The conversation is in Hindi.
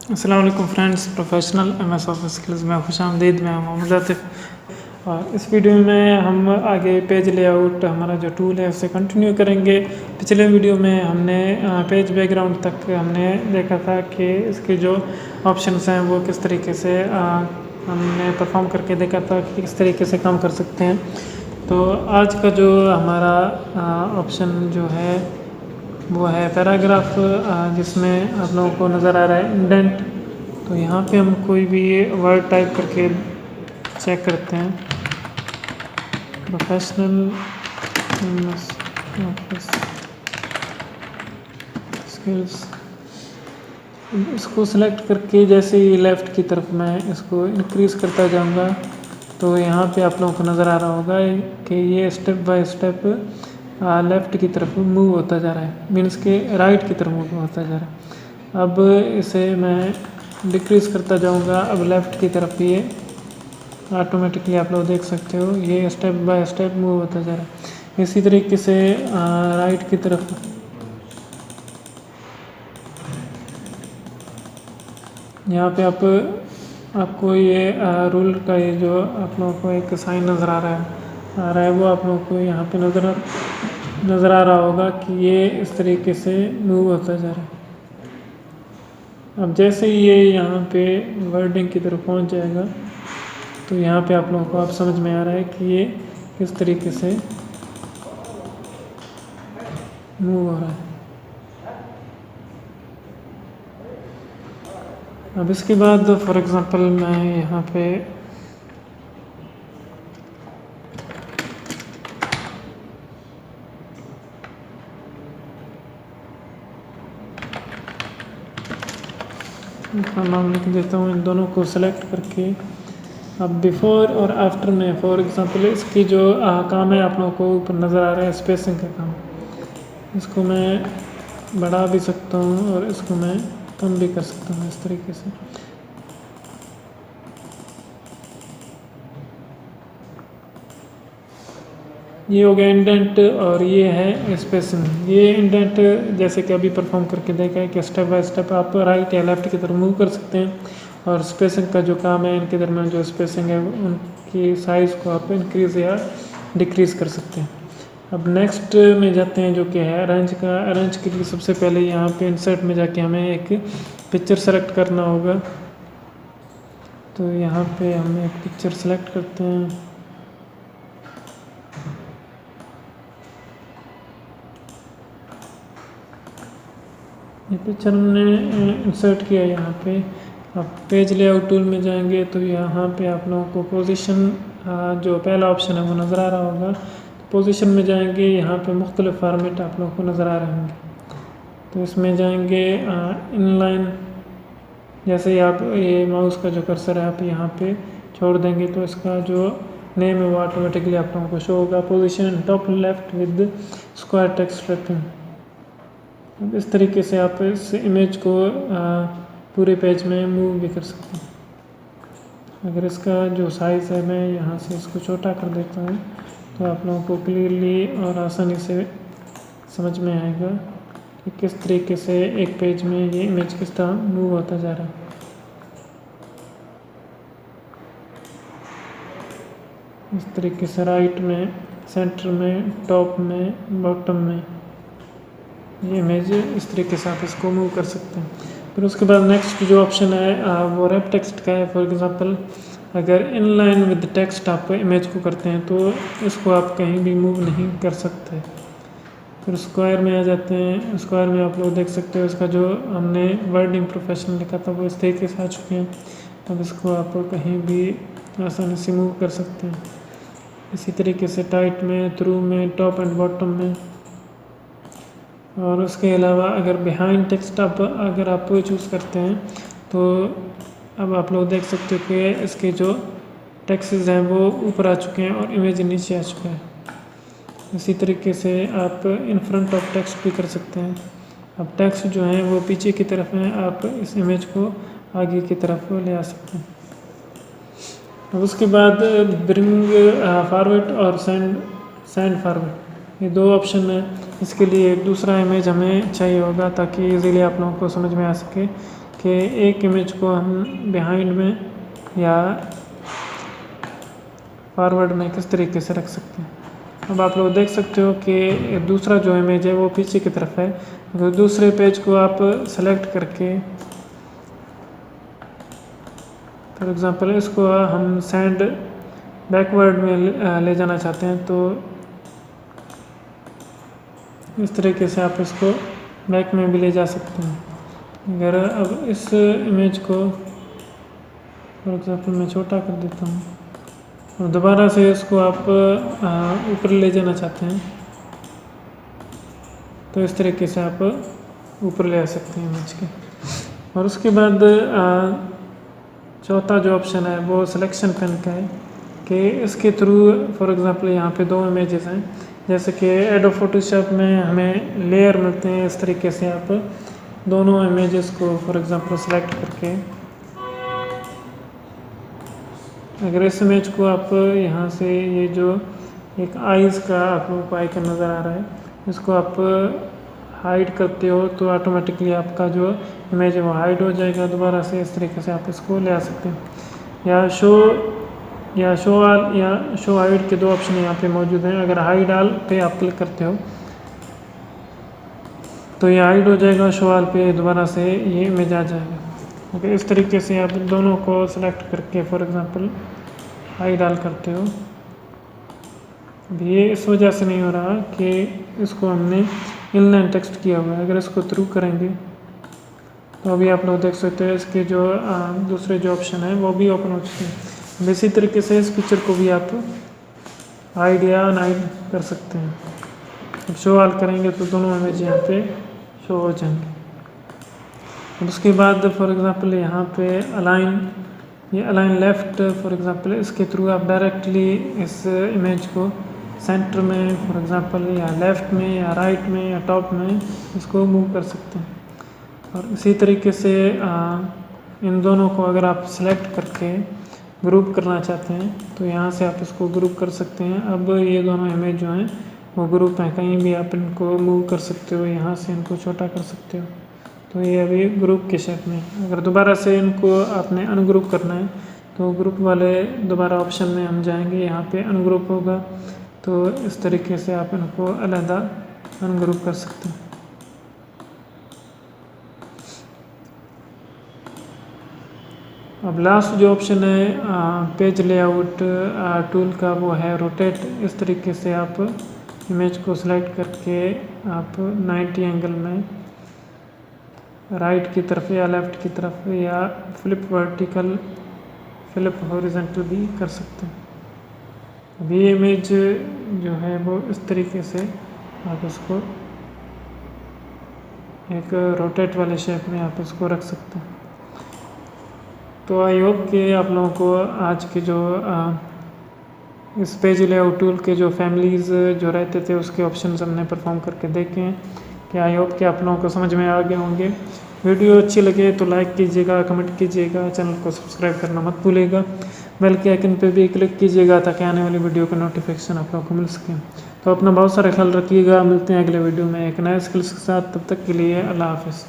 अस्सलाम वालेकुम friends, professional MS office skills में खुशामदीद। मैं मोहम्मद आतिफ और इस वीडियो में हम आगे पेज लेआउट हमारा जो टूल है उससे कंटिन्यू करेंगे। पिछले वीडियो में हमने पेज बैकग्राउंड तक हमने देखा था कि इसके जो ऑप्शंस हैं वो किस तरीके से हमने परफॉर्म करके देखा था कि किस तरीके से काम कर सकते हैं। तो आज का जो हमारा ऑप्शन जो है वो है पैराग्राफ, जिसमें आप लोगों को नज़र आ रहा है इंडेंट। तो यहाँ पे हम कोई भी वर्ड टाइप करके चेक करते हैं। प्रोफेशनल ऑफिस स्किल्स, इसको सिलेक्ट करके जैसे ही लेफ़्ट की तरफ मैं इसको इंक्रीज़ करता जाऊँगा तो यहाँ पे आप लोगों को नज़र आ रहा होगा कि ये स्टेप बाय स्टेप लेफ़्ट की तरफ मूव होता जा रहा है, मीन्स के राइट की तरफ मूव होता जा रहा है। अब इसे मैं डिक्रीज़ करता जाऊँगा, अब लेफ़्ट की तरफ ये ऑटोमेटिकली आप लोग देख सकते हो ये स्टेप बाय स्टेप मूव होता जा रहा है। इसी तरीके से राइट की तरफ यहाँ पे आपको ये रूल का ये जो आप लोगों को एक साइन नज़र आ रहा है वो आप लोगों को यहाँ पे नज़र आ रहा होगा कि ये इस तरीके से मूव होता जा रहा है। अब जैसे ही ये यहाँ पे वर्डिंग की तरफ पहुँच जाएगा तो यहाँ पे आप लोगों को अब समझ में आ रहा है कि ये किस तरीके से मूव हो रहा है। अब इसके बाद फॉर एग्ज़ाम्पल मैं यहाँ पे नाम लिख देता हूँ, इन दोनों को सेलेक्ट करके। अब बिफ़ोर और आफ्टर में फॉर एग्ज़ाम्पल इसकी जो काम है आप लोगों को ऊपर नज़र आ रहा है स्पेसिंग का काम, इसको मैं बढ़ा भी सकता हूँ और इसको मैं कम भी कर सकता हूँ इस तरीके से। ये हो गया इंडेंट और ये है स्पेसिंग। ये इंडेंट जैसे कि अभी परफॉर्म करके देखा है कि स्टेप बाय स्टेप आप राइट या लेफ़्ट की तरफ मूव कर सकते हैं, और स्पेसिंग का जो काम है इनके दरमियान जो स्पेसिंग है उनकी साइज़ को आप इंक्रीज़ या डिक्रीज़ कर सकते हैं। अब नेक्स्ट में जाते हैं जो कि है अरेंज का। अरेंज के लिए सबसे पहले यहाँ पे इंसर्ट में जाके हमें एक पिक्चर सेलेक्ट करना होगा। तो यहाँ पे हम एक पिक्चर सेलेक्ट करते हैं। ये पिक्चर हमने इंसर्ट किया यहाँ पे। अब पेज लेआउट टूल में जाएंगे तो यहाँ पे आप लोगों को पोजीशन जो पहला ऑप्शन है वो नज़र आ रहा होगा। तो पोजीशन में जाएंगे, यहाँ पे मुख्तलिफ फॉर्मेट आप लोगों को नज़र आ रहे होंगे। तो इसमें जाएंगे इनलाइन, जैसे ही आप ये माउस का जो कर्सर है आप यहाँ पे छोड़ देंगे तो इसका जो नेम है वो ऑटोमेटिकली आप लोगों को शो होगा। Position top left with square text wrapping. अब इस तरीके से आप इस इमेज को पूरे पेज में मूव भी कर सकते हैं। अगर इसका जो साइज़ है मैं यहाँ से इसको छोटा कर देता हूँ तो आप लोगों को क्लियरली और आसानी से समझ में आएगा कि किस तरीके से एक पेज में ये इमेज किस तरह मूव होता जा रहा है। इस तरीके से राइट में, सेंटर में, टॉप में, बॉटम में ये इमेज इस तरीके से आप इसको मूव कर सकते हैं। फिर उसके बाद नेक्स्ट जो ऑप्शन है वो रैप टेक्स्ट का है। फॉर एग्जांपल अगर इनलाइन विद टेक्स्ट आप इमेज को करते हैं तो इसको आप कहीं भी मूव नहीं कर सकते। फिर स्क्वायर में आ जाते हैं। स्क्वायर में आप लोग देख सकते हो इसका जो हमने वर्डिंग प्रोफेशनल लिखा था वो इस तरीके से आ चुके हैं। अब इसको आप कहीं भी आसानी से मूव कर सकते हैं। इसी तरीके से टाइट में, थ्रू में, टॉप एंड बॉटम में। और उसके अलावा अगर बिहाइंड टेक्स्ट अगर आप चूज़ करते हैं तो अब आप लोग देख सकते हो कि इसके जो टेक्स्ट्स हैं वो ऊपर आ चुके हैं और इमेज नीचे आ चुका है। इसी तरीके से आप इन फ्रंट ऑफ टेक्स्ट भी कर सकते हैं। अब टेक्स्ट जो हैं वो पीछे की तरफ हैं, आप इस इमेज को आगे की तरफ ले आ सकते हैं। अब उसके बाद ब्रिंग फॉरवर्ड और सेंड फॉरवर्ड, ये दो ऑप्शन है। इसके लिए एक दूसरा इमेज हमें चाहिए होगा ताकि इजीली आप लोगों को समझ में आ सके। कि एक इमेज को हम बिहाइंड में या फॉरवर्ड में किस तरीके से रख सकते हैं। अब आप लोग देख सकते हो कि दूसरा जो इमेज है वो पीछे की तरफ है। अगर दूसरे पेज को आप सेलेक्ट करके फॉर एग्ज़ाम्पल इसको हम सेंड बैकवर्ड में ले जाना चाहते हैं, तो इस तरीके से आप इसको बैक में भी ले जा सकते हैं। अगर अब इस इमेज को फॉर एग्ज़ाम्पल मैं छोटा कर देता हूँ और दोबारा से इसको आप ऊपर ले जाना चाहते हैं, तो इस तरीके से आप ऊपर ले आ सकते हैं इमेज के। और उसके बाद चौथा जो ऑप्शन है वो सिलेक्शन पेन का है कि इसके थ्रू फॉर एग्ज़ाम्पल यहाँ पे दो इमेजेस हैं, जैसे कि एडोब फोटोशॉप में हमें लेयर मिलते हैं। इस तरीके से आप दोनों इमेजेस को फॉर एग्ज़ाम्पल सेलेक्ट करके अगर इस इमेज को आप यहाँ से ये जो एक आइज़ का आपको आइकन नज़र आ रहा है, इसको आप हाइड करते हो तो ऑटोमेटिकली आपका जो इमेज है वो हाइड हो जाएगा। दोबारा से इस तरीके से आप इसको ले आ सकते हैं। या शो ऑल या शो हाइड के दो ऑप्शन यहाँ पे मौजूद हैं। अगर हाइड ऑल पे आप क्लिक करते हो तो ये हाइड हो जाएगा, शो ऑल पे दोबारा से ये इमेज आ जाएगा। ओके, इस तरीके से आप दोनों को सेलेक्ट करके फॉर एग्ज़ाम्पल हाइड ऑल करते हो। ये इस वजह से नहीं हो रहा कि इसको हमने इनलाइन टेक्स्ट किया हुआ है। अगर इसको थ्रू करेंगे तो अभी आप लोग देख सकते हो इसके जो दूसरे जो ऑप्शन है वो भी ओपन हो चुके हैं। इसी तरीके से इस पिक्चर को भी आप हाइड या अनहाइड कर सकते हैं। अब शो ऑल करेंगे तो दोनों इमेज यहाँ पे शो हो जाएंगे। अब उसके बाद फॉर एग्ज़ाम्पल यहाँ पे अलाइन लेफ़्ट फॉर एग्ज़ाम्पल इसके थ्रू आप डायरेक्टली इस इमेज को सेंटर में फॉर एग्ज़ाम्पल या लेफ़्ट में या राइट में या टॉप में इसको मूव कर सकते हैं। और इसी तरीके से इन दोनों को अगर आप सेलेक्ट करके ग्रुप करना चाहते हैं तो यहाँ से आप इसको ग्रुप कर सकते हैं। अब ये दोनों इमेज जो हैं वो ग्रुप हैं, कहीं भी आप इनको मूव कर सकते हो, यहाँ से इनको छोटा कर सकते हो। तो ये अभी ग्रुप के शेप में। अगर दोबारा से इनको आपने अनग्रुप करना है तो ग्रुप वाले दोबारा ऑप्शन में हम जाएंगे, यहाँ पे अनग्रुप होगा, तो इस तरीके से आप इनको अलग अनग्रुप कर सकते हैं। अब लास्ट जो ऑप्शन है पेज लेआउट टूल का वो है रोटेट। इस तरीके से आप इमेज को सिलेक्ट करके आप 90 एंगल में राइट की तरफ या लेफ़्ट की तरफ या फ्लिप वर्टिकल फ्लिप हॉरिजॉन्टल भी कर सकते हैं। अब ये इमेज जो है वो इस तरीके से आप इसको एक रोटेट वाले शेप में आप इसको रख सकते हैं। तो आई होप कि आप लोगों को आज के जो इस पेज लेआउट टूल के जो फैमिलीज़ जो रहते थे उसके ऑप्शंस हमने परफॉर्म करके देखे हैं, कि आई होप कि आप लोगों को समझ में आ गए होंगे। वीडियो अच्छी लगे तो लाइक कीजिएगा, कमेंट कीजिएगा, चैनल को सब्सक्राइब करना मत भूलिएगा, बेल के आइकन पे भी क्लिक कीजिएगा ताकि आने वाली वीडियो का नोटिफिकेशन आप लोगों को मिल सके। तो अपना बहुत सारा ख्याल रखिएगा। मिलते हैं अगले वीडियो में एक नए स्किल्स के साथ। तब तक के लिए अल्लाह हाफ़िज़।